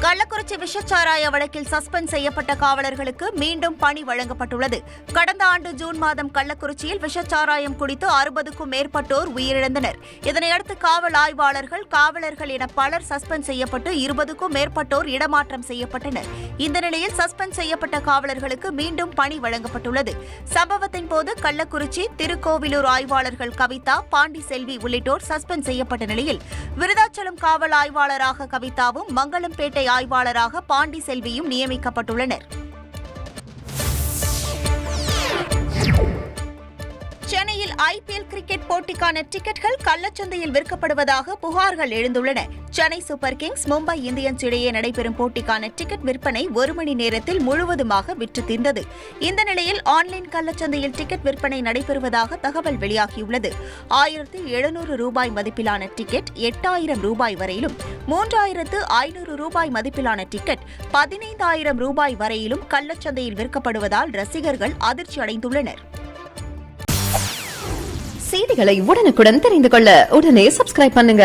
கள்ளக்குறிச்சி விஷச்சாராய வழக்கில் சஸ்பெண்ட் செய்யப்பட்ட காவலர்களுக்கு மீண்டும் பணி வழங்கப்பட்டுள்ளது. கடந்த ஆண்டு ஜூன் மாதம் கள்ளக்குறிச்சியில் விஷச்சாராயம் குடித்து 60க்கும் மேற்பட்டோர் உயிரிழந்தனர். இதனையடுத்து காவல் ஆய்வாளர்கள், காவலர்கள் என பலர் சஸ்பெண்ட் செய்யப்பட்டு 20க்கும் மேற்பட்டோர் இடமாற்றம் செய்யப்பட்டனர். இந்த நிலையில் சஸ்பெண்ட் செய்யப்பட்ட காவலர்களுக்கு மீண்டும் பணி வழங்கப்பட்டுள்ளது. சம்பவத்தின் போது கள்ளக்குறிச்சி, திருக்கோவிலூர் ஆய்வாளர்கள் கவிதா, பாண்டி செல்வி உள்ளிட்டோர் சஸ்பெண்ட் செய்யப்பட்ட நிலையில் விருதாச்சலம் காவல் ஆய்வாளராக கவிதாவும், மங்களம்பேட்டை ஆய்வாளராக பாண்டி செல்வியும் நியமிக்கப்பட்டுள்ளனர். சென்னையில் IPL கிரிக்கெட் போட்டிக்கான டிக்கெட்கள் கள்ளச்சந்தையில் விற்கப்படுவதாக புகார்கள் எழுந்துள்ளன. Chennai super Kings, Mumbai Indians இடையே நடைபெறும் போட்டிக்கான டிக்கெட் விற்பனை 1 மணி நேரத்தில் முழுவதுமாக விற்று தீர்ந்தது. இந்த நிலையில் ஆன்லைன் கள்ளச்சந்தையில் டிக்கெட் விற்பனை நடைபெறுவதாக தகவல் வெளியாகியுள்ளது. 1700 ரூபாய் மதிப்பிலான டிக்கெட் 8000 ரூபாய் வரையிலும், 3500 ரூபாய் மதிப்பிலான டிக்கெட் 15000 ரூபாய் வரையிலும் கள்ளச்சந்தையில் விற்கப்படுவதால் ரசிகர்கள் அதிர்ச்சி அடைந்துள்ளனர். செய்திகளை உடனுக்குடன் தெரிந்து கொள்ள உடனே சப்ஸ்கிரைப் பண்ணுங்க.